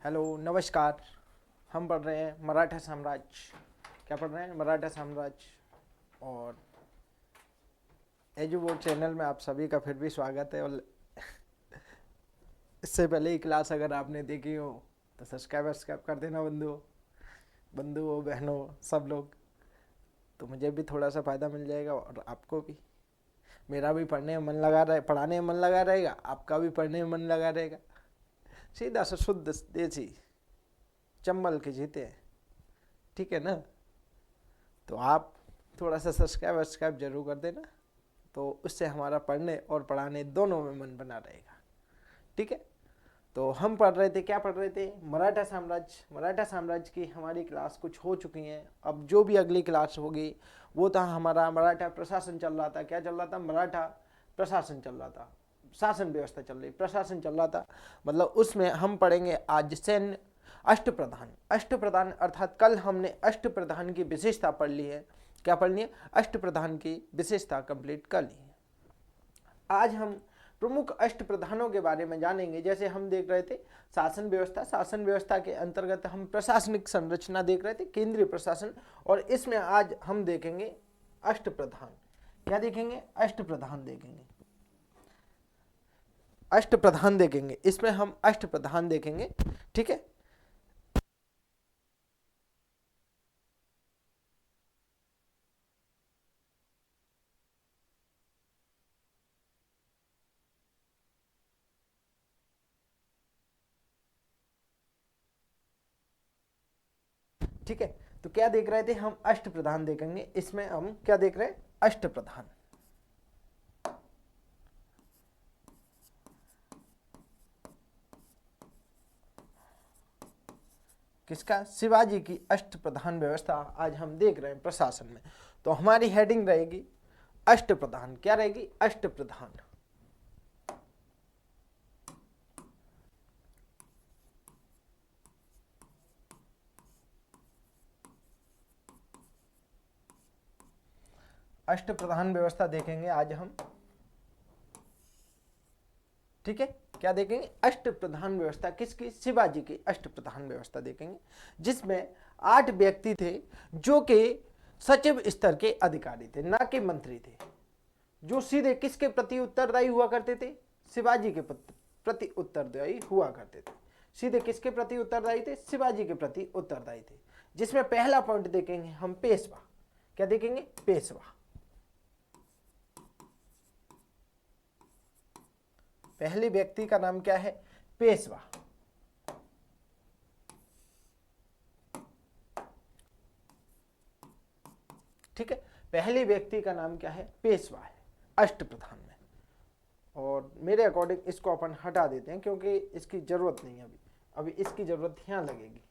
Hello नमस्कार। हम पढ़ रहे हैं मराठा साम्राज्य। क्या पढ़ रहे हैं? मराठा साम्राज्य। और एजुबोर्ड चैनल में आप सभी का फिर भी स्वागत है। और इससे पहले ही क्लास अगर आपने देखी हो तो सब्सक्राइब कर देना बंधुओं बहनों सब लोग। तो मुझे भी थोड़ा सा फ़ायदा मिल जाएगा और आपको भी। मेरा भी पढ़ने में मन लगा रहे पढ़ाने में मन लगा रहेगा, आपका भी पढ़ने में मन लगा रहेगा। सीधा सा शुद्ध देसी चंबल के जीते हैं, ठीक है ना? तो आप थोड़ा सा सब्सक्राइब जरूर कर देना, तो उससे हमारा पढ़ने और पढ़ाने दोनों में मन बना रहेगा, ठीक है? तो हम पढ़ रहे थे, क्या पढ़ रहे थे? मराठा साम्राज्य। मराठा साम्राज्य की हमारी क्लास कुछ हो चुकी हैं। अब जो भी अगली क्लास होगी वो था हमारा मराठा प्रशासन चल रहा था। क्या चल रहा था? मराठा प्रशासन चल रहा था। शासन व्यवस्था चल रही, प्रशासन चल रहा था। मतलब उसमें हम पढ़ेंगे आज सैन्य अष्टप्रधान। अष्टप्रधान अर्थात कल हमने अष्टप्रधान की विशेषता पढ़ ली है। क्या पढ़ ली है? अष्टप्रधान की विशेषता कंप्लीट कर ली है। आज हम प्रमुख अष्टप्रधानों के बारे में जानेंगे। जैसे हम देख रहे थे शासन व्यवस्था, शासन व्यवस्था के अंतर्गत हम प्रशासनिक संरचना देख रहे थे, केंद्रीय प्रशासन। और इसमें आज हम देखेंगे अष्टप्रधान। क्या देखेंगे? अष्टप्रधान देखेंगे। अष्टप्रधान देखेंगे, इसमें हम अष्टप्रधान देखेंगे, ठीक है? ठीक है, तो क्या देख रहे थे हम? अष्टप्रधान देखेंगे। इसमें हम क्या देख रहे हैं? अष्टप्रधान। किसका? शिवाजी की अष्टप्रधान व्यवस्था आज हम देख रहे हैं प्रशासन में। तो हमारी हेडिंग रहेगी अष्टप्रधान। क्या रहेगी? अष्टप्रधान। अष्टप्रधान व्यवस्था देखेंगे आज हम, ठीक है? क्या देखेंगे? अष्टप्रधान व्यवस्था किसकी? शिवाजी की अष्टप्रधान व्यवस्था देखेंगे, जिसमें 8 व्यक्ति थे जो कि सचिव स्तर के अधिकारी थे, ना कि मंत्री थे। जो सीधे किसके प्रति उत्तरदायी हुआ करते थे? शिवाजी के प्रति उत्तरदायी हुआ करते थे। सीधे किसके प्रति उत्तरदायी थे? शिवाजी के प्रति उत्तरदायी थे। जिसमें पहला पॉइंट देखेंगे हम पेशवा। क्या देखेंगे? पेशवा। पहले व्यक्ति का नाम क्या है? पेशवा। ठीक है, पहले व्यक्ति का नाम क्या है? पेशवा है अष्टप्रधान में। और मेरे अकॉर्डिंग इसको अपन हटा देते हैं क्योंकि इसकी जरूरत नहीं है अभी। अभी इसकी जरूरत यहाँ लगेगी,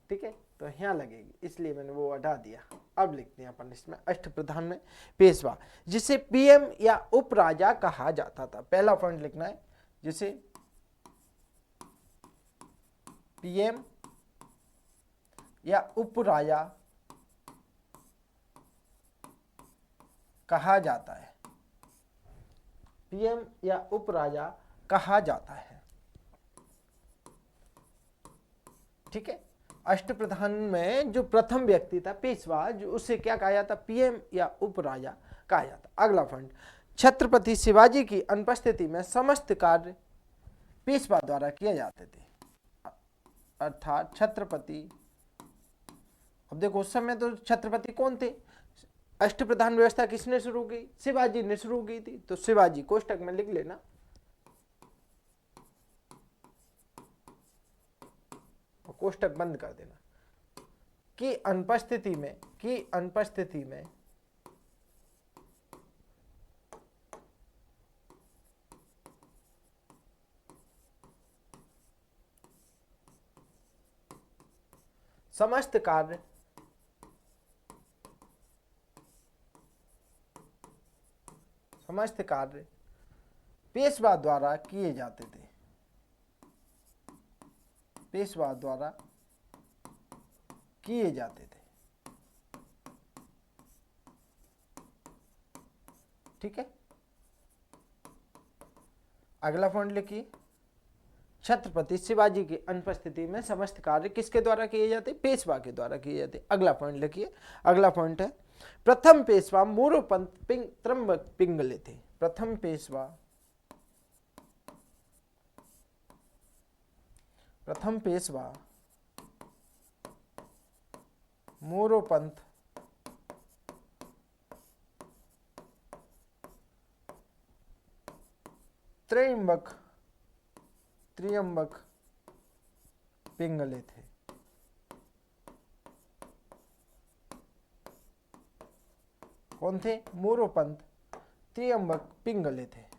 ठीक है? तो यहाँ लगेगी, इसलिए मैंने वो हटा दिया। अब लिखते हैं अपन इसमें अष्टप्रधान में पेशवा, जिसे पीएम या उपराजा कहा जाता था। पहला पॉइंट लिखना है, जिसे पीएम या उपराजा कहा जाता है। पीएम या उपराजा कहा जाता है, ठीक है? अष्टप्रधान में जो प्रथम व्यक्ति था पेशवा, जो उसे क्या कहा जाता? पीएम या उपराजा कहा जाता। अगला पॉइंट, छत्रपति शिवाजी की अनुपस्थिति में समस्त कार्य पेशवा द्वारा किए जाते थे। अर्थात छत्रपति, अब देखो उस समय तो छत्रपति कौन थे? अष्टप्रधान व्यवस्था किसने शुरू की? शिवाजी ने शुरू की थी। तो शिवाजी कोष्टक में लिख लेना, कोष्टक बंद कर देना। की अनुपस्थिति में समस्त कार्य पेशवा द्वारा किए जाते थे। पेशवा द्वारा किए जाते थे, ठीक है? अगला पॉइंट लिखिए, छत्रपति शिवाजी की अनुपस्थिति में समस्त कार्य किसके द्वारा किए जाते? पेशवा के द्वारा किए जाते। अगला पॉइंट लिखिए। अगला पॉइंट है प्रथम पेशवा मोरोपंत त्र्यंबक पिंगले थे। प्रथम पेशवा मोरोपंत त्र्यंबक पिंगले थे। कौन थे? मोरोपंत त्र्यंबक पिंगले थे।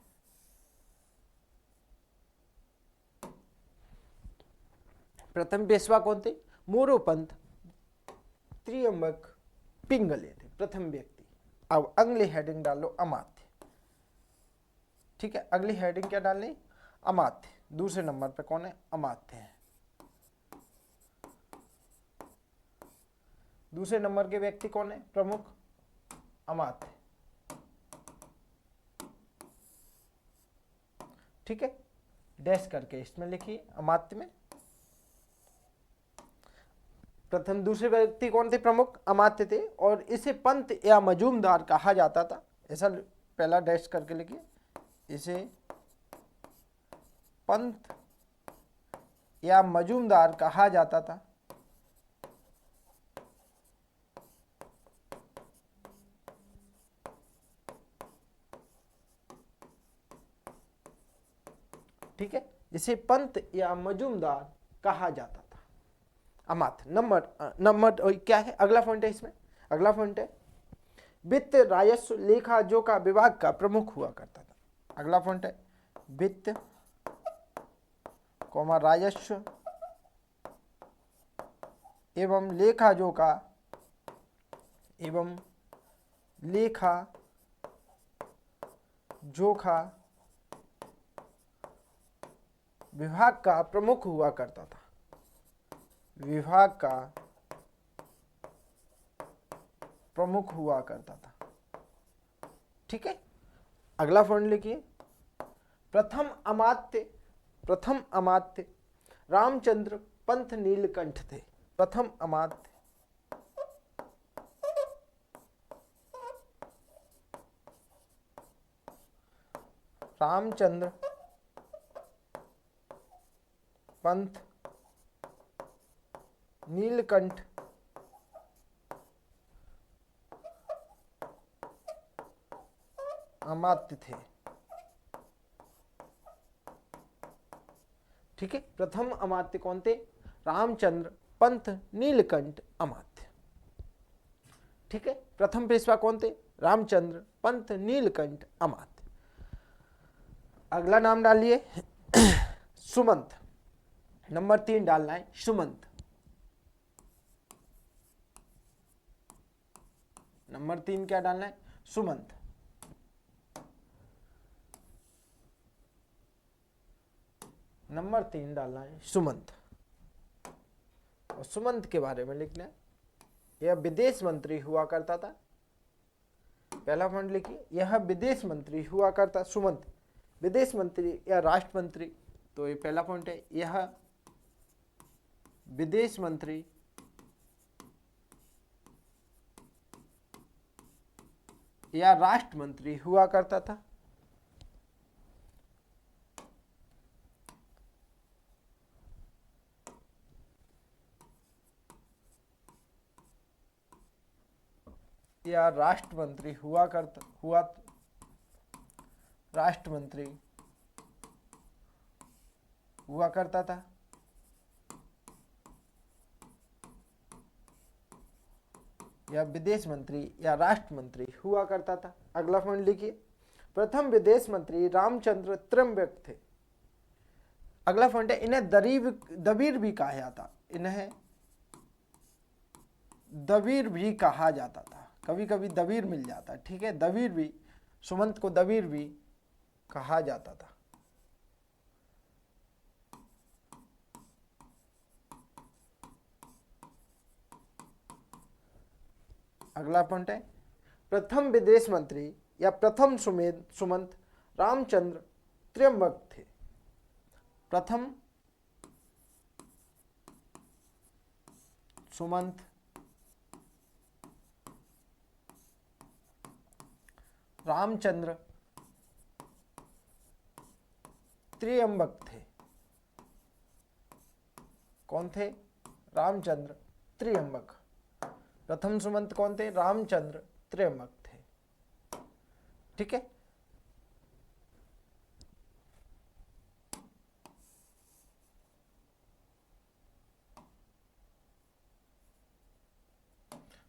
प्रथम पेशवा कौन थे? मोरोपंत त्र्यंबक पिंगले थे, प्रथम व्यक्ति। अब अगली हेडिंग डालो अमात्य। ठीक है, अगली हेडिंग क्या डालनी? अमात्य। दूसरे नंबर पे कौन है? अमात्य है। दूसरे नंबर के व्यक्ति कौन है? प्रमुख अमात्य। ठीक है, डैश करके इसमें लिखिए अमात्य में। प्रथम दूसरे व्यक्ति कौन थे? प्रमुख अमात्य थे, और इसे पंत या मजूमदार कहा जाता था। ऐसा पहला डैश करके लिखिए, इसे पंत या मजूमदार कहा जाता था। ठीक है, इसे पंत या मजूमदार कहा जाता था। अमात्य। नंबर क्या है? अगला पॉइंट है इसमें। अगला पॉइंट है वित्त राजस्व लेखा जोखा विभाग का प्रमुख हुआ करता था। अगला पॉइंट है वित्त राजस्व एवं लेखा जोखा विभाग का प्रमुख हुआ करता था। विभाग का प्रमुख हुआ करता था। ठीक है, अगला पॉइंट लिखिए। प्रथम अमात्य रामचंद्र पंत नीलकंठ थे। प्रथम अमात्य रामचंद्र पंत नीलकंठ अमात्य थे। ठीक है, प्रथम अमात्य कौन थे? रामचंद्र पंत नीलकंठ अमात्य। ठीक है, प्रथम पेशवा कौन थे? रामचंद्र पंत नीलकंठ अमात्य। अगला नाम डालिए सुमंत। नंबर 3 डालना है सुमंत। नंबर 3 क्या डालना है? सुमंत। नंबर 3 डालना है सुमंत। और सुमंत के बारे में लिखना है यह विदेश मंत्री हुआ करता था। पहला पॉइंट लिखिए, यह विदेश मंत्री हुआ करता। सुमंत विदेश मंत्री या राष्ट्र मंत्री, तो ये पहला पॉइंट है, यह विदेश मंत्री या राष्ट्र मंत्री हुआ करता था। या राष्ट्र मंत्री हुआ करता था। या विदेश मंत्री या राष्ट्र मंत्री हुआ करता था। अगला पॉइंट लिखिए, प्रथम विदेश मंत्री रामचंद्र त्र्यंबक थे। अगला पॉइंट है इन्हें दबीर भी कहा जाता। इन्हें दबीर भी कहा जाता था। कभी कभी दबीर मिल जाता। ठीक है, दबीर भी, सुमंत को दबीर भी कहा जाता था। अगला पॉइंट है प्रथम विदेश मंत्री या प्रथम सुमंत रामचंद्र त्र्यंबक थे। प्रथम सुमंत रामचंद्र त्र्यंबक थे। कौन थे? रामचंद्र त्र्यंबक। प्रथम सुमंत कौन थे? रामचंद्र त्र्यंबक थे। ठीक है।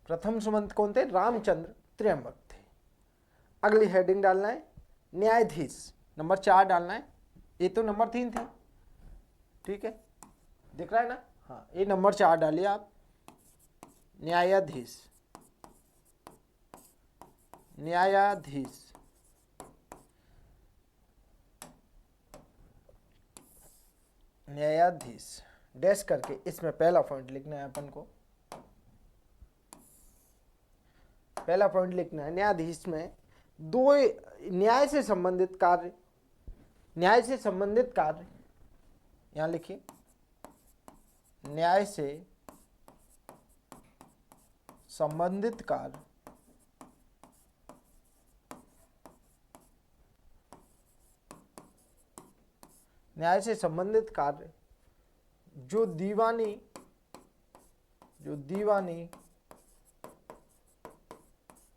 प्रथम सुमंत कौन थे? रामचंद्र त्र्यंबक थे। अगली हेडिंग डालना है न्यायाधीश, नंबर 4 डालना है। ये तो नंबर 3 थी, ठीक है, दिख रहा है ना? हाँ, ये नंबर 4 डालिए आप। न्यायाधीश, न्यायाधीश, न्यायाधीश डैश करके इसमें पहला पॉइंट लिखना है अपन को। पहला पॉइंट लिखना है न्यायाधीश में दो न्याय से संबंधित कार्य, न्याय से संबंधित कार्य, यहां लिखिए न्याय से संबंधित कार्य, न्याय से संबंधित कार्य जो दीवानी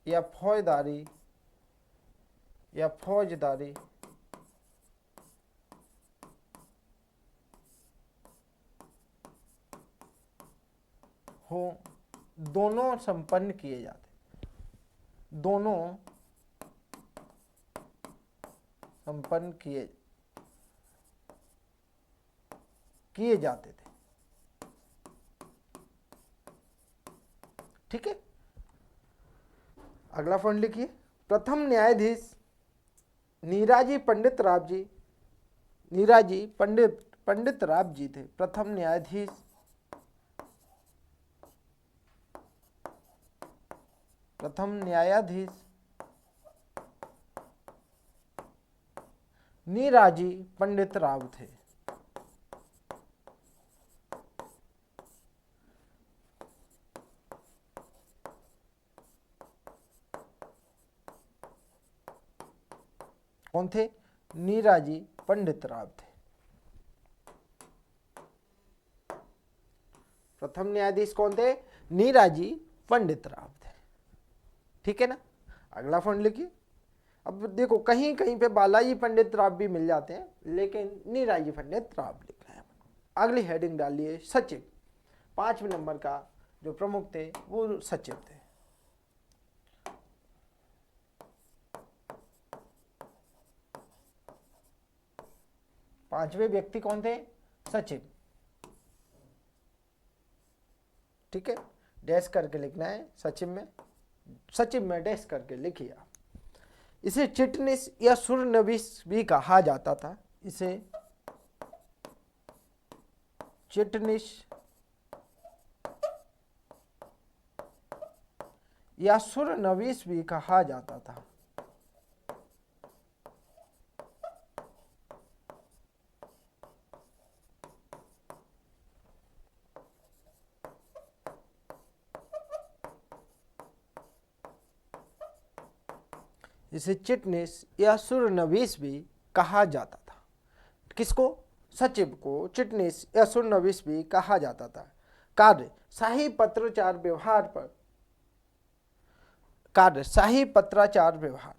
या फौजदारी हो, दोनों संपन्न किए जाते, दोनों संपन्न किए जाते थे। ठीक है। अगला पॉइंट लिखिए प्रथम न्यायाधीश नीराजी पंडित राव जी थे। प्रथम न्यायाधीश नीराजी पंडित राव थे। कौन थे? नीराजी पंडित राव थे। प्रथम न्यायाधीश कौन थे? नीराजी पंडित राव थे। ठीक है ना? अगला पॉइंट लिखिए। अब देखो कहीं कहीं पे बालाजी पंडित राव भी मिल जाते हैं, लेकिन नीराजी पंडित राव लिखना है। अगली हेडिंग डालिए सचिव। 5वें नंबर का जो प्रमुख थे वो सचिव थे। पांचवें व्यक्ति कौन थे? सचिव। ठीक है, डैश करके लिखना है सचिव में डैश करके लिखिए आप। इसे चिटनिस या सुरनविस भी कहा जाता था। इसे चिटनिस या सुरनविस भी कहा जाता था। इसे चिटनिस या सुरनविस भी कहा जाता था। किसको? सचिव को चिटनिस या सुरनविस भी कहा जाता था। कार्य शाही पत्राचार व्यवहार पर, कार्य शाही पत्राचार व्यवहार,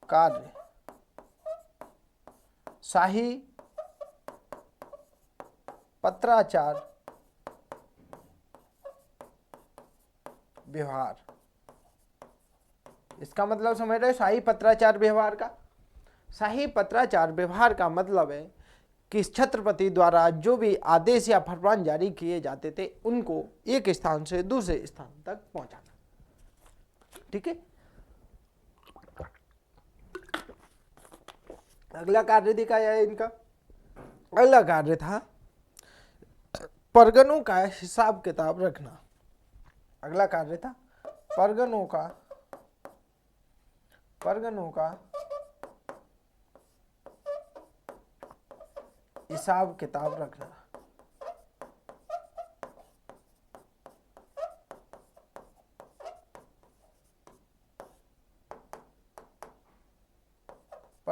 कार्य शाही पत्राचार व्यवहार। इसका मतलब समझ रहे? शाही पत्राचार व्यवहार का, शाही पत्राचार व्यवहार का मतलब है कि छत्रपति द्वारा जो भी आदेश या फरमान जारी किए जाते थे उनको एक स्थान से दूसरे स्थान तक पहुंचाना। ठीक है। अगला कार्य दिखाया है इनका। अगला कार्य था परगनों का हिसाब किताब रखना। अगला कार्य था परगनों का हिसाब किताब रखना।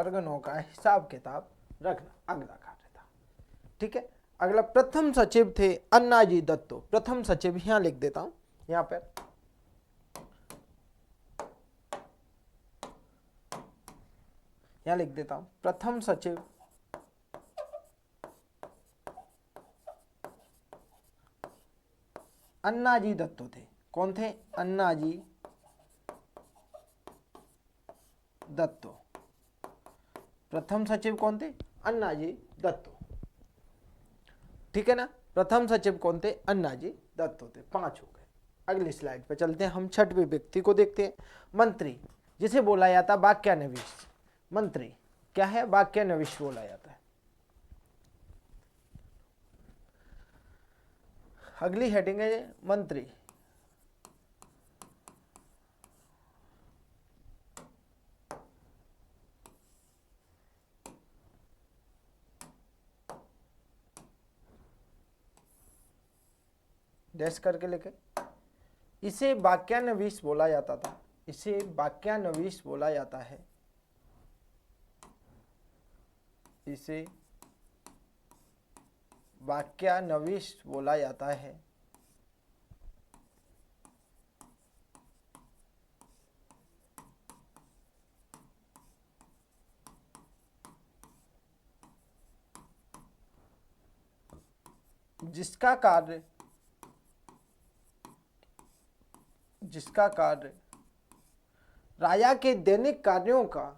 ऑर्गनों का हिसाब किताब रखना अगला कार्य था। ठीक है, अगला प्रथम सचिव थे अन्नाजी दत्तो। प्रथम सचिव यहां लिख देता हूं, यहां पर यहां लिख देता हूं, प्रथम सचिव अन्नाजी दत्तो थे। कौन थे? अन्नाजी दत्तो। प्रथम सचिव कौन थे? अन्नाजी दत्तो। ठीक है ना, प्रथम सचिव कौन थे? अन्नाजी दत्तो थे। 5 हो गए। अगली स्लाइड पे चलते हैं, हम छठवें व्यक्ति को देखते हैं, मंत्री, जिसे बोला जाता वाक्यान्विश। मंत्री क्या है? वाक्यान्विश बोला जाता है। अगली हेडिंग है मंत्री। डैश करके लिखे, इसे वाक्यान्विश बोला जाता था, इसे वाक्यान्विश बोला जाता है, इसे वाक्यान्विश बोला जाता है। जिसका कार्य राजा के दैनिक कार्यों का,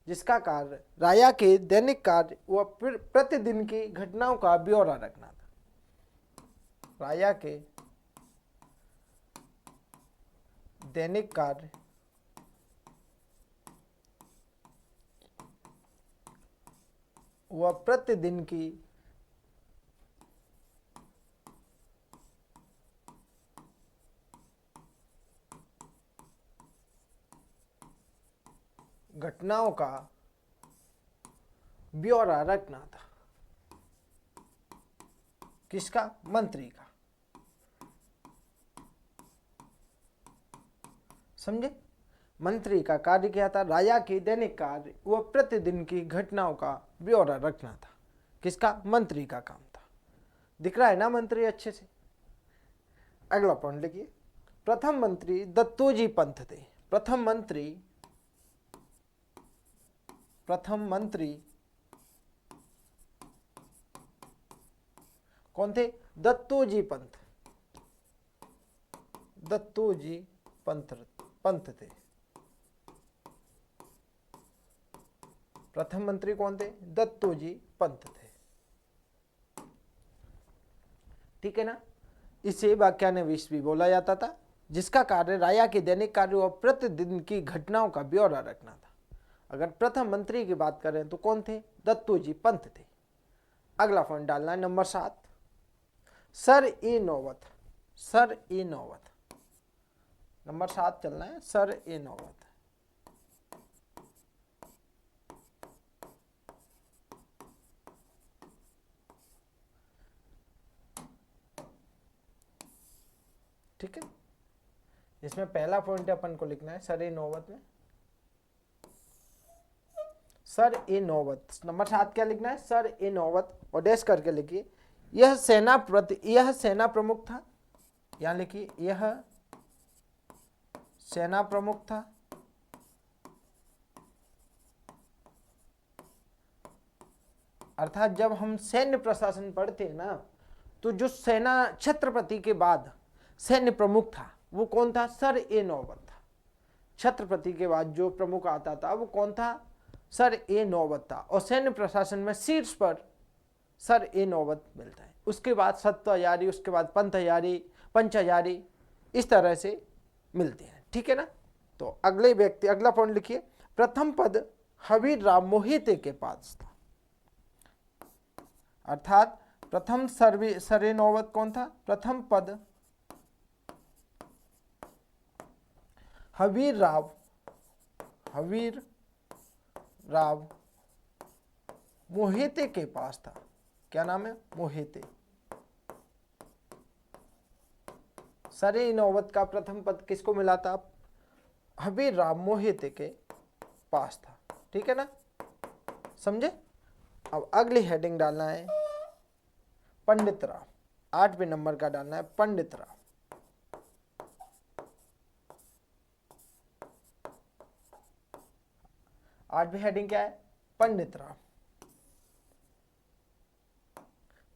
जिसका कार्य राजा के दैनिक कार्य व प्रतिदिन की घटनाओं का ब्यौरा रखना था। राजा के दैनिक कार्य व प्रतिदिन की घटनाओं का ब्यौरा रखना था। किसका? मंत्री का। समझे? मंत्री का कार्य क्या था? राजा के दैनिक कार्य व प्रतिदिन की घटनाओं का ब्यौरा रखना था। किसका? मंत्री का काम था। दिख रहा है ना मंत्री अच्छे से? अगला पॉइंट लिखिए, प्रथम मंत्री दत्तोजी पंत थे। प्रथम मंत्री कौन थे? दत्तोजी पंत। दत्तोजी पंत थे। प्रथम मंत्री कौन थे? दत्तोजी पंत थे। ठीक है ना, इसे वाक्यान्विश भी बोला जाता था, जिसका कार्य राजा के दैनिक कार्य और प्रतिदिन की घटनाओं का ब्यौरा रखना था। अगर प्रथम मंत्री की बात करें तो कौन थे? दत्तोजी पंत थे। अगला पॉइंट डालना है नंबर 7, सर ए नौबत। सर ए नौबत, नंबर 7 चलना है, सर ए नौबत। ठीक है, इसमें पहला पॉइंट अपन को लिखना है सर ए नौबत में, सर ए नौबत। नंबर 7 क्या लिखना है? सर ए नौबत, और डैश करके लिखिए, यह सेना प्रमुख था। यहां लिखिए, यह सेना प्रमुख था। अर्थात जब हम सैन्य प्रशासन पढ़ते हैं ना, तो जो सेना छत्रपति के बाद सैन्य प्रमुख था वो कौन था? सर ए नौबत था। छत्रपति के बाद जो प्रमुख आता था वो कौन था? सर ए नौबत था। और सैन्य प्रशासन में शीर्ष पर सर ए नौबत मिलता है। उसके बाद सत्ताजारी, उसके बाद पंचहजारी, इस तरह से मिलते हैं। ठीक है ना, तो अगला पॉइंट लिखिए, प्रथम पद हबीर राव मोहिते के पास था। अर्थात प्रथम सर ए नौबत कौन था? प्रथम पद हबीर राव मोहिते के पास था। क्या नाम है? मोहिते। सर ए नौबत का प्रथम पद किसको मिला था? हबीर राव मोहिते के पास था। ठीक है ना, समझे। अब अगली हेडिंग डालना है पंडित राव, 8वें नंबर का डालना है पंडित राव। आठवीं हेडिंग क्या है, पंडित राव,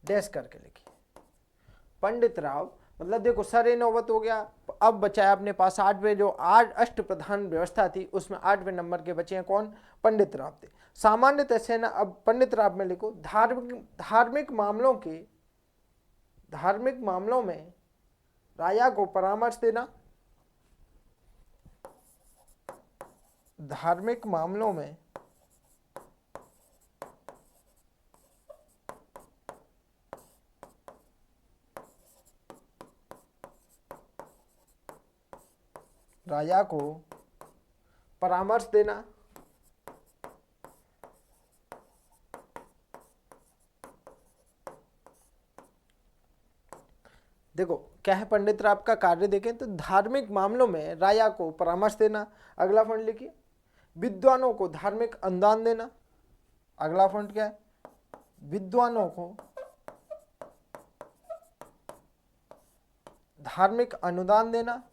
डैश करके लिखिए पंडित राव। मतलब देखो सर ए नौबत हो गया। अब बचा है अपने पास 8वें, जो 8 अष्ट प्रधान व्यवस्था थी उसमें 8वें नंबर के बचे हैं कौन, पंडित राव थे। सामान्यतः सेना, अब पंडित राव में लिखो धार्मिक मामलों में राजा को परामर्श देना, धार्मिक मामलों में राजा को परामर्श देना, देखो क्या है पंडित राव का कार्य देखें तो धार्मिक मामलों में राजा को परामर्श देना। अगला फंड लिखिए विद्वानों को धार्मिक अनुदान देना। अगला फंड क्या है, विद्वानों को धार्मिक अनुदान देना।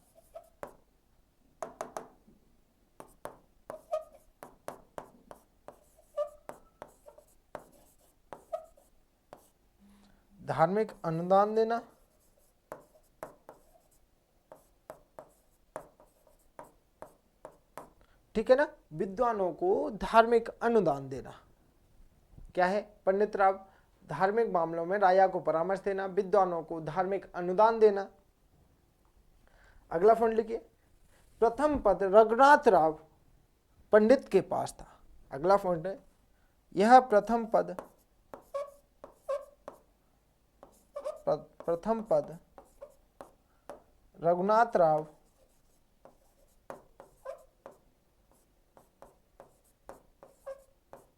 धार्मिक अनुदान देना, ठीक है ना, विद्वानों को धार्मिक अनुदान देना। क्या है पंडित राव, धार्मिक मामलों में राजा को परामर्श देना, विद्वानों को धार्मिक अनुदान देना। अगला फंड लिखिए प्रथम पद रघुनाथ राव पंडित के पास था। अगला फंड है यह प्रथम पद रघुनाथ राव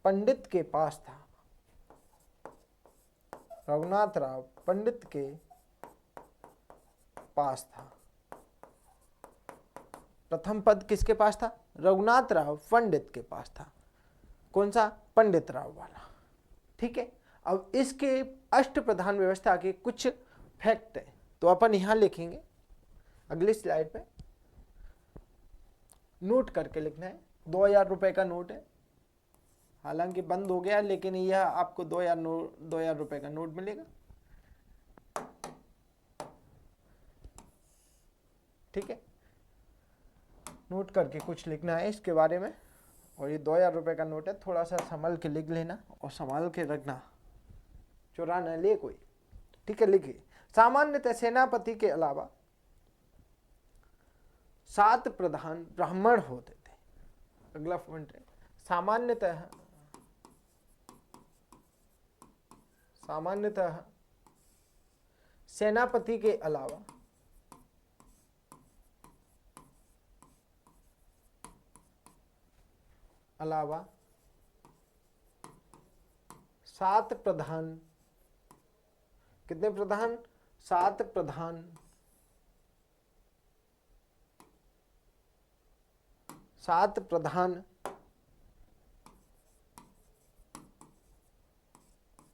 पंडित के पास था। रघुनाथ राव पंडित के पास था। प्रथम पद किसके पास था, रघुनाथ राव पंडित के पास था। कौन सा, पंडित राव वाला। ठीक है, अब इसके अष्ट प्रधान व्यवस्था के कुछ फैक्ट है तो अपन यहां लिखेंगे, अगली स्लाइड पे नोट करके लिखना है। 2000 रुपए का नोट है, हालांकि बंद हो गया लेकिन यह आपको 2000 रुपए का नोट मिलेगा। ठीक है, नोट करके कुछ लिखना है इसके बारे में। और ये 2000 रुपए का नोट है, थोड़ा सा संभल के लिख लेना और संभाल के रखना, चुरा न ले कोई। ठीक है, लिखिए सामान्यतः सेनापति के अलावा 7 प्रधान ब्राह्मण होते थे। अगला पॉइंट है सामान्यतः सेनापति के अलावा 7 प्रधान, कितने प्रधान, 7 प्रधान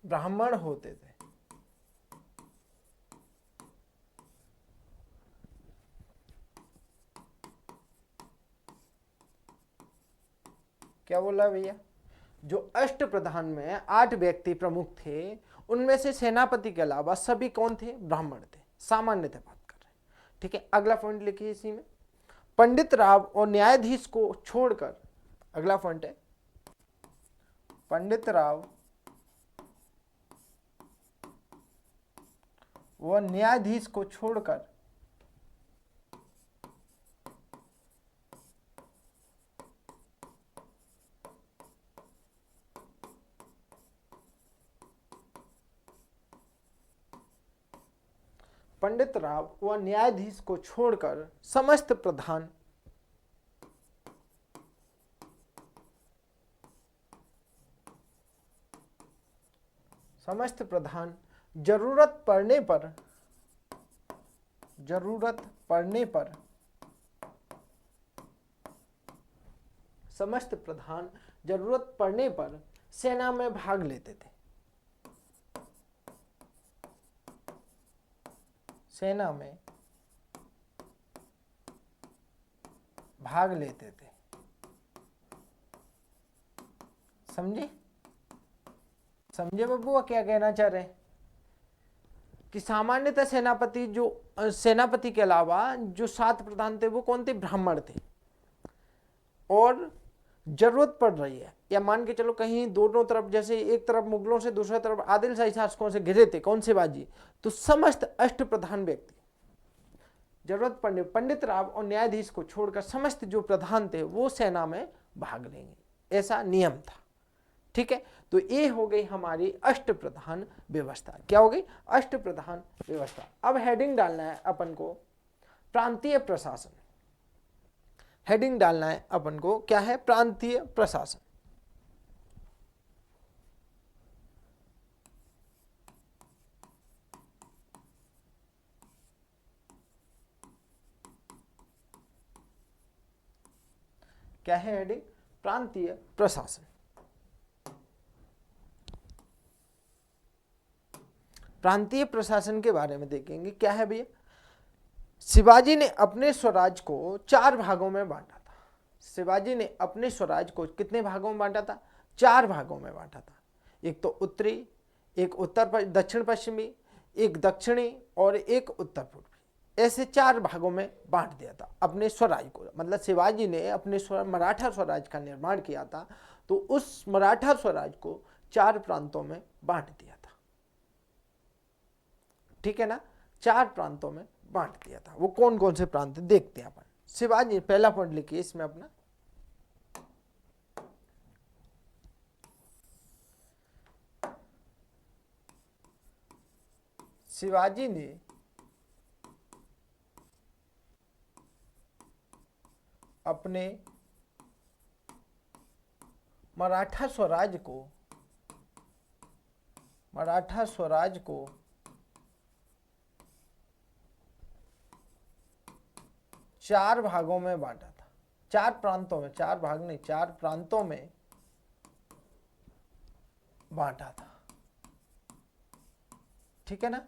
ब्राह्मण होते थे। क्या बोला भैया, जो अष्ट प्रधान में 8 व्यक्ति प्रमुख थे उनमें से सेनापति के अलावा सभी कौन थे, ब्राह्मण थे। सामान्यतः बात कर रहे हैं। ठीक है, अगला पॉइंट लिखिए इसी में पंडित राव और न्यायाधीश को छोड़कर। अगला पॉइंट है पंडित राव व न्यायाधीश को छोड़कर पंडित राव व न्यायाधीश को छोड़कर समस्त प्रधान जरूरत जरूरत पड़ने पर सेना में भाग लेते थे। सेना में भाग लेते थे। समझे? समझे बबुआ क्या कहना चाह रहे हैं? कि सामान्यतः सेनापति के अलावा जो 7 प्रधान थे वो कौन थे? ब्राह्मण थे। और जरूरत पड़ रही है, या मान के चलो कहीं दोनों तरफ, जैसे एक तरफ मुगलों से, दूसरी तरफ आदिल शाही शासकों से घिरे थे, कौन शिवाजी, तो समस्त अष्ट प्रधान व्यक्ति जरूरत पड़ने पंडित राव और न्यायाधीश को छोड़कर समस्त जो प्रधान थे वो सेना में भाग लेंगे, ऐसा नियम था। ठीक है, तो ये हो गई हमारी अष्ट प्रधान व्यवस्था। क्या हो गई? अष्ट प्रधान व्यवस्था। अब हेडिंग डालना है अपन को प्रांतीय प्रशासन। हेडिंग डालना है अपन को, क्या है? प्रांतीय प्रशासन। क्या है हेडिंग? प्रांतीय प्रशासन। प्रांतीय प्रशासन के बारे में देखेंगे। क्या है भैया? शिवाजी ने अपने स्वराज को 4 भागों में बांटा था। शिवाजी ने अपने स्वराज को कितने भागों में बांटा था? 4 भागों में बांटा था। एक तो उत्तरी, एक दक्षिण पश्चिमी, एक दक्षिणी और एक उत्तर पूर्वी, ऐसे 4 भागों में बांट दिया था अपने स्वराज को। मतलब शिवाजी ने अपने मराठा स्वराज का निर्माण किया था, तो उस मराठा स्वराज को 4 प्रांतों में बांट दिया था। ठीक है ना? 4 प्रांतों में बांट दिया था। वो कौन कौन से प्रांत देखते हैं अपन। शिवाजी, पहला पॉइंट लिखिए इसमें अपना, शिवाजी ने अपने मराठा स्वराज को 4 भागों में बांटा था। 4 प्रांतों में, 4 भाग नहीं, 4 प्रांतों में बांटा था। ठीक है ना?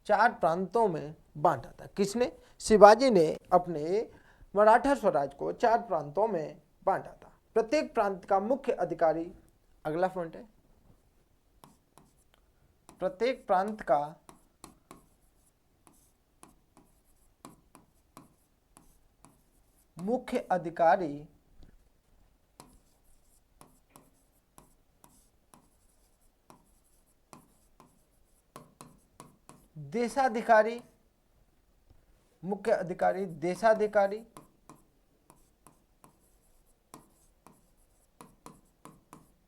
4 प्रांतों में बांटा था। किसने? शिवाजी ने अपने मराठा स्वराज को 4 प्रांतों में बांटा था। प्रत्येक प्रांत का मुख्य अधिकारी, अगला पॉइंट है, प्रत्येक प्रांत का मुख्य अधिकारी देशाधिकारी, मुख्य अधिकारी देशाधिकारी,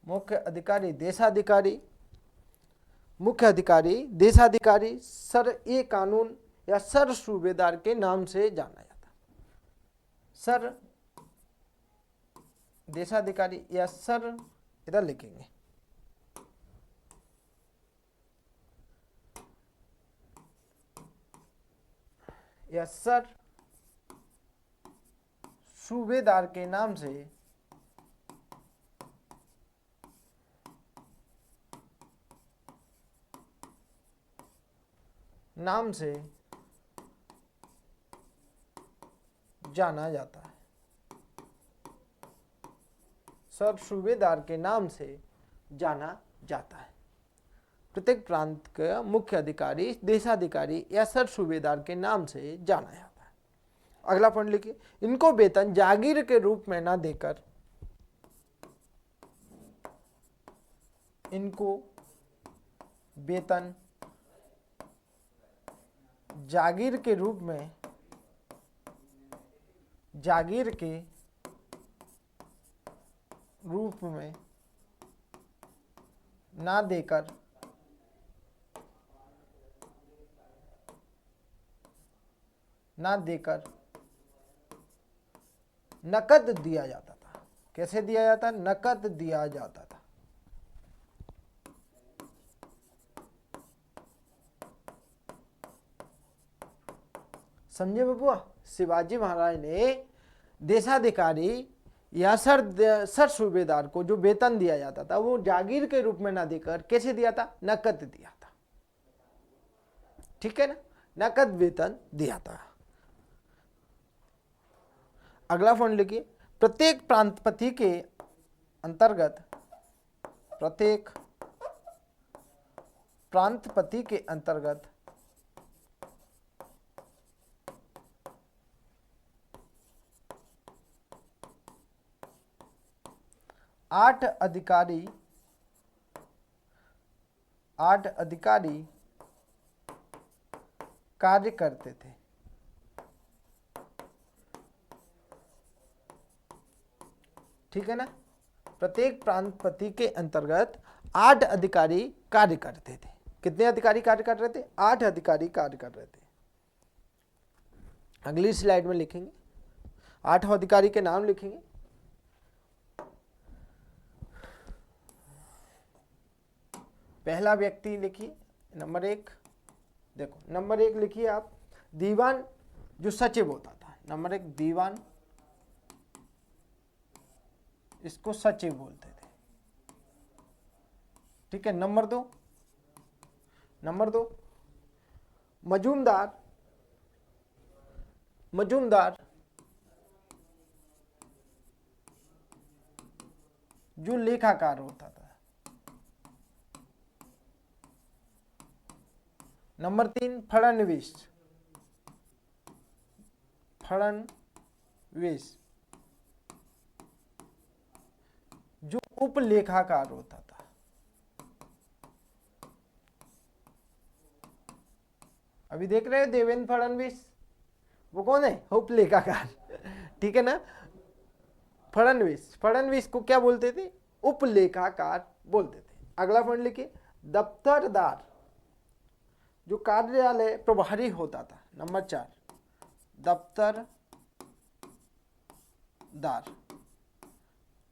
मुख्य अधिकारी देशाधिकारी, मुख्य अधिकारी देशाधिकारी सर ए कानून या सर सूबेदार के नाम से जाना जाता। सर देशाधिकारी या सर, इधर लिखेंगे, या सर सूबेदार के नाम से जाना जाता है। सर सूबेदार के नाम से जाना जाता है। प्रत्येक प्रांत का मुख्य अधिकारी देशाधिकारी या सर सूबेदार के नाम से जाना जाता है। अगला पॉइंट लिखिए, इनको वेतन जागीर के रूप में ना देकर, इनको वेतन जागीर के रूप में, जागीर के रूप में ना देकर नकद दिया जाता था। कैसे दिया जाता? नकद दिया जाता था। समझे बबुआ? शिवाजी महाराज ने देशाधिकारी या सर सूबेदार को जो वेतन दिया जाता था वो जागीर के रूप में ना देकर कैसे दिया था, नकद दिया था। ठीक है ना, नकद वेतन दिया था। अगला पॉइंट लिखिए, प्रत्येक प्रांतपति के अंतर्गत, प्रत्येक प्रांतपति के अंतर्गत 8 अधिकारी कार्य करते थे। ठीक है ना, प्रत्येक प्रांतपति के अंतर्गत 8 अधिकारी कार्य करते थे। कितने अधिकारी कार्य कर रहे थे, 8 अधिकारी कार्य कर रहे थे। अगली स्लाइड में लिखेंगे, 8 अधिकारी के नाम लिखेंगे। पहला व्यक्ति लिखिए, नंबर 1, देखो नंबर 1 लिखिए आप, दीवान जो सचिव होता था। नंबर 1 दीवान, इसको सचिव बोलते थे। ठीक है। नंबर 2 मजूमदार, जो लेखाकार होता था। नंबर 3 फड़नवीस, जो उपलेखाकार होता था। अभी देख रहे हो देवेंद्र फडणवीस, वो कौन है, उपलेखाकार। ठीक है ना, फडणवीस को क्या बोलते थे, उपलेखाकार बोलते थे। अगला पॉइंट लिखिए, दफ्तरदार, जो कार्यालय प्रभारी होता था। नंबर 4 दफ्तरदार,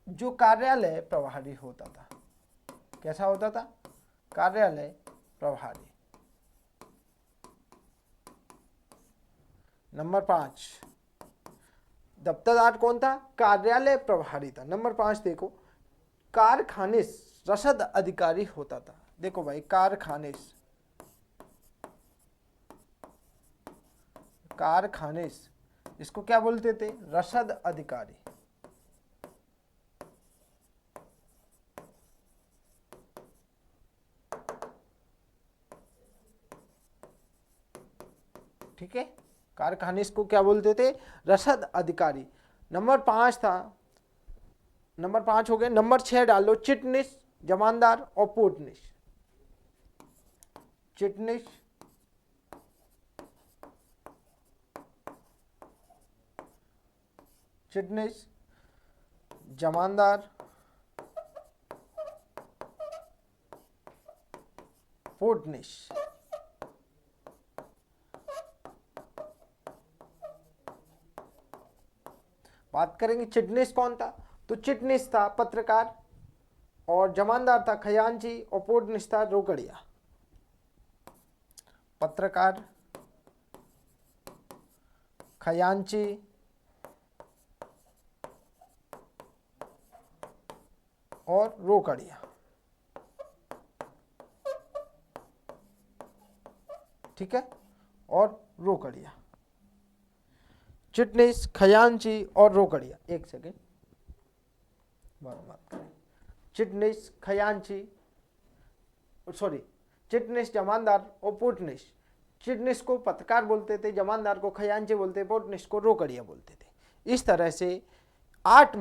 जो कार्यालय प्रभारी होता था। कैसा होता था, कार्यालय प्रभारी। नंबर 5 दफ्तरदार कौन था, कार्यालय प्रभारी था। नंबर 5 देखो, कारखानिस, रसद अधिकारी होता था। देखो भाई, कारखानिस, इसको क्या बोलते थे, रसद अधिकारी। ठीक है, कारखानिस को क्या बोलते थे, रसद अधिकारी। नंबर 5 था, नंबर 5 हो गए। नंबर 6 डाल लो, चिटनिस, जमानदार और पोर्टनिस। चिटनिस, जमानदार, पोर्टनिस। बात करेंगे चिटनिस कौन था, तो चिटनिस था पत्रकार, और जमानदार था खजांची, और पोर्टनिस था रोकड़िया। पत्रकार, खजांची और रोकड़िया। ठीक है, और रोकड़िया, चिटनिस, खजांची और रोकड़िया। एक सेकेंड, बात करें। चिटनिस, खजांची, सॉरी, चिटनिस, जमानदार और पोर्टनिस। चिटनिस को पत्रकार बोलते थे, जमानदार को खजांची बोलते, पोर्टनिस को रोकड़िया बोलते थे। इस तरह से 8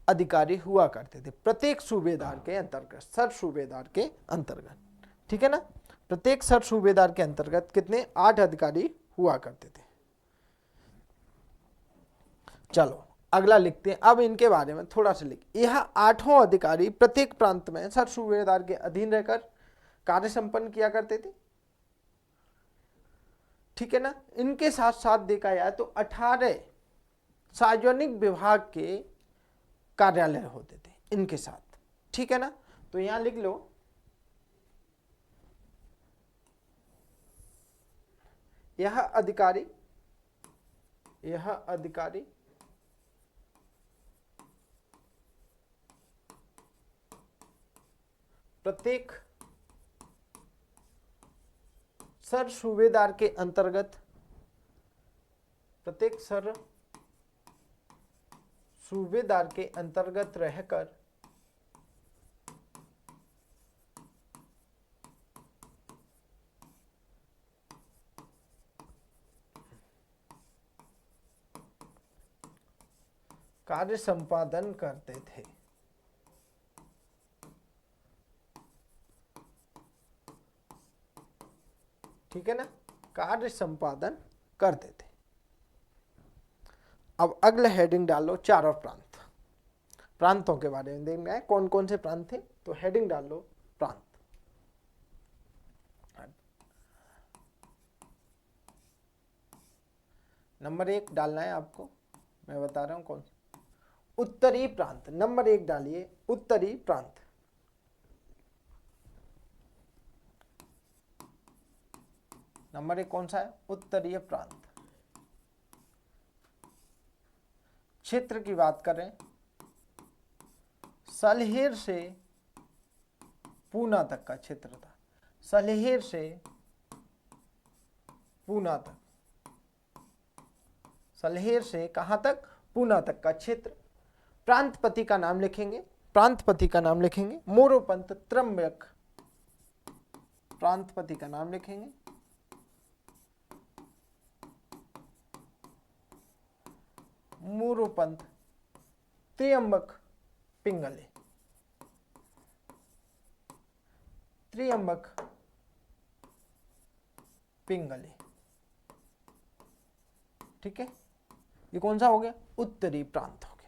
अधिकारी हुआ करते थे प्रत्येक सूबेदार के अंतर्गत, सर सूबेदार के अंतर्गत। ठीक है ना, प्रत्येक सर सूबेदार के अंतर्गत कितने, 8 अधिकारी हुआ करते थे। चलो अगला लिखते हैं, अब इनके बारे में थोड़ा सा लिख। यह 8 अधिकारी प्रत्येक प्रांत में सर सूबेदार के अधीन रहकर कार्य संपन्न किया करते थे। ठीक है ना, इनके साथ साथ देखा जाए तो 18 सार्वजनिक विभाग के कार्यालय होते थे इनके साथ। ठीक है ना, तो यहां लिख लो, यह अधिकारी प्रत्येक सर सूबेदार के अंतर्गत, प्रत्येक सर सूबेदार के अंतर्गत रहकर कार्य संपादन करते थे। ठीक है ना, कार्य संपादन करते थे। अब अगले हेडिंग डालो चार और प्रांत, प्रांतों के बारे में देखना है कौन कौन से प्रांत थे, तो हेडिंग डालो प्रांत। नंबर 1 डालना है आपको, मैं बता रहा हूं कौन सा। उत्तरी प्रांत, नंबर 1 डालिए उत्तरी प्रांत। नंबर 1 कौन सा है, उत्तरीय प्रांत। क्षेत्र की बात करें, सलहेर से पूना तक का क्षेत्र था, सलहेर से पूना तक, सलहेर से कहां तक, पूना तक का क्षेत्र। प्रांतपति का नाम लिखेंगे, प्रांतपति का नाम लिखेंगे मोरोपंत त्र्यंबक, प्रांतपति का नाम लिखेंगे। मोरोपंत त्र्यंबक पिंगले, त्र्यंबक पिंगले। ठीक है, ये कौन सा हो गया, उत्तरी प्रांत हो गया।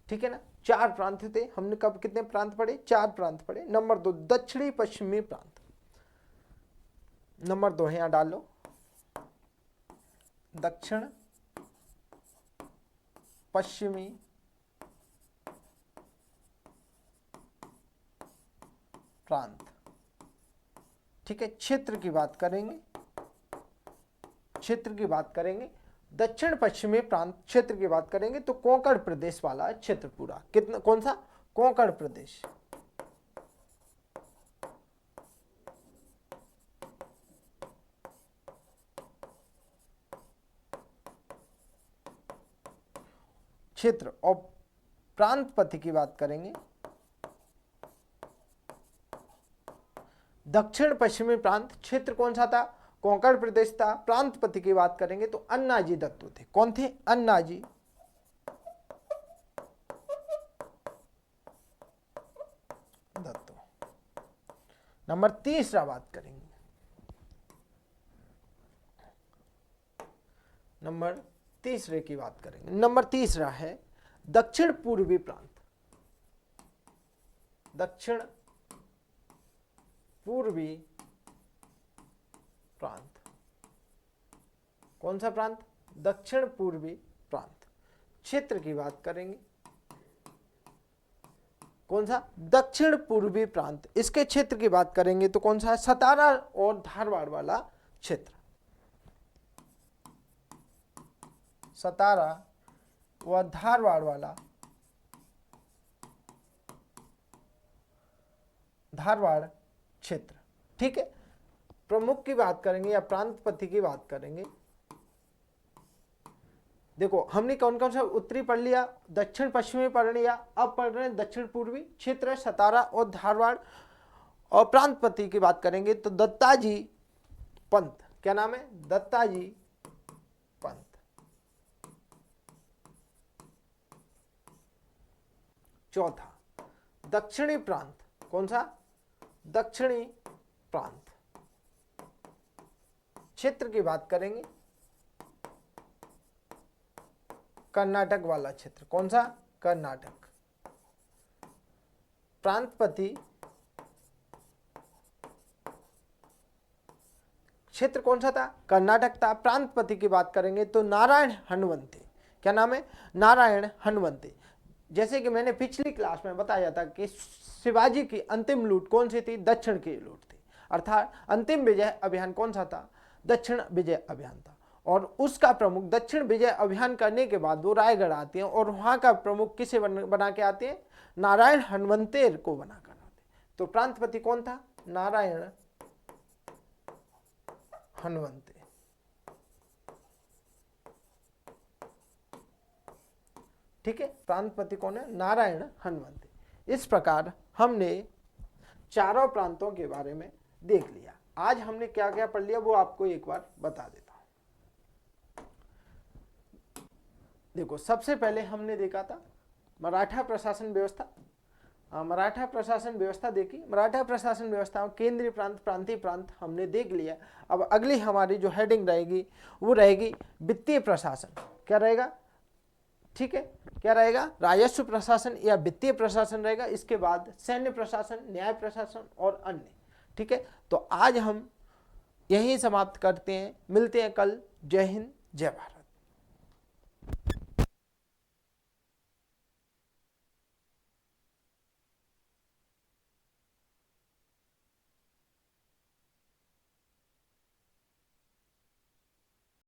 ठीक है ना, 4 प्रांत थे, हमने कब कितने प्रांत पढ़े, 4 प्रांत पढ़े। नंबर 2 दक्षिणी पश्चिमी प्रांत, नंबर 2 है, यहां डालो दक्षिण पश्चिमी प्रांत। ठीक है, क्षेत्र की बात करेंगे, क्षेत्र की बात करेंगे, दक्षिण पश्चिमी प्रांत क्षेत्र की बात करेंगे तो कोंकण प्रदेश वाला क्षेत्र पूरा, कितना, कौन सा, कोंकण प्रदेश। क्षेत्र। और प्रांतपति की बात करेंगे, दक्षिण पश्चिमी प्रांत क्षेत्र कौन सा था, कोंकण प्रदेश था। प्रांतपति की बात करेंगे तो अन्नाजी दत्तो थे, कौन थे, अन्नाजी दत्तो। नंबर 3 बात करेंगे, नंबर 3 की बात करेंगे। नंबर 3 है दक्षिण पूर्वी प्रांत, दक्षिण पूर्वी प्रांत। कौन सा प्रांत, दक्षिण पूर्वी प्रांत। क्षेत्र की बात करेंगे, कौन सा, दक्षिण पूर्वी प्रांत। इसके क्षेत्र की बात करेंगे तो कौन सा है, सतारा और धारवाड़ वाला क्षेत्र, सतारा व धारवाड़ वाला, धारवाड़ क्षेत्र। ठीक है, प्रमुख की बात करेंगे या प्रांतपति की बात करेंगे। देखो हमने कौन कौन सा उत्तरी पढ़ लिया, दक्षिण पश्चिमी पढ़ लिया, अब पढ़ रहे हैं दक्षिण पूर्वी। क्षेत्र सतारा और धारवाड़। और प्रांतपति की बात करेंगे तो दत्ताजी पंत, क्या नाम है, दत्ताजी पंत। चौथा दक्षिणी प्रांत, कौन सा, दक्षिणी प्रांत। क्षेत्र की बात करेंगे, कर्नाटक वाला क्षेत्र, कौन सा, कर्नाटक। प्रांतपति क्षेत्र कौन सा था, कर्नाटक था। प्रांतपति की बात करेंगे तो नारायण हनुमंते, क्या नाम है, नारायण हनुमंते। जैसे कि मैंने पिछली क्लास में बताया था कि शिवाजी की अंतिम लूट कौन सी थी, दक्षिण की लूट थी, अर्थात अंतिम विजय अभियान कौन सा था, दक्षिण विजय अभियान था। और उसका प्रमुख दक्षिण विजय अभियान करने के बाद वो रायगढ़ आते हैं और वहां का प्रमुख किसे बना के आते हैं, नारायण हनुमंतेर को बनाकर आते हैं। तो प्रांतपति कौन था? नारायण हनुमंते। ठीक है, प्रांतपति कौन है? नारायण हनुमंते। इस प्रकार हमने चारों प्रांतों के बारे में देख लिया। आज हमने क्या क्या पढ़ लिया वो आपको एक बार बता देता हूं। देखो, सबसे पहले हमने देखा था मराठा प्रशासन व्यवस्था। मराठा प्रशासन व्यवस्था देखी। मराठा प्रशासन व्यवस्था केंद्रीय प्रांत, प्रांतीय प्रांत हमने देख लिया। अब अगली हमारी जो हेडिंग रहेगी वो रहेगी वित्तीय प्रशासन। क्या रहेगा? ठीक है, क्या रहेगा? राजस्व प्रशासन या वित्तीय प्रशासन रहेगा। इसके बाद सैन्य प्रशासन, न्याय प्रशासन और अन्य। ठीक है, तो आज हम यहीं समाप्त करते हैं। मिलते हैं कल। जय हिंद, जय भारत।